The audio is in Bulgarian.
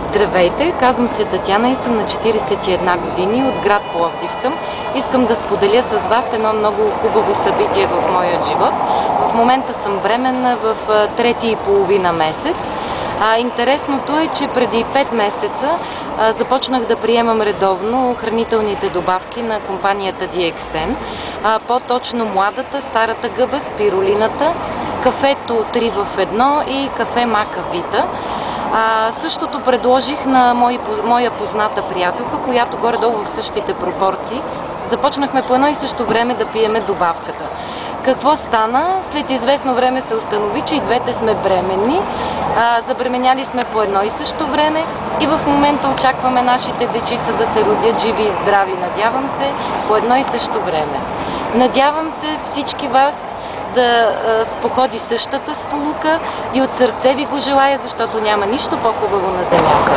Здравейте, казвам се Татяна и съм на 41 години, от град Пловдив съм. Искам да споделя с вас едно много хубаво събитие в моя живот. В момента съм бременна в трети и половина месец. Интересното е, че преди 5 месеца започнах да приемам редовно хранителните добавки на компанията DXN. По-точно младата, старата гъба, спирулината, кафето 3 в 1 и кафе Мака Вита. Същото предложих на моя позната приятелка, която горе-долу в същите пропорции. Започнахме по едно и също време да пиеме добавката. Какво стана? След известно време се установи, че и двете сме бременни. Забременяли сме по едно и също време и в момента очакваме нашите дечица да се родят живи и здрави, надявам се, по едно и също време. Надявам се всички вас да споходи същата сполука и от сърце ви го желая, защото няма нищо по-хубаво на земята.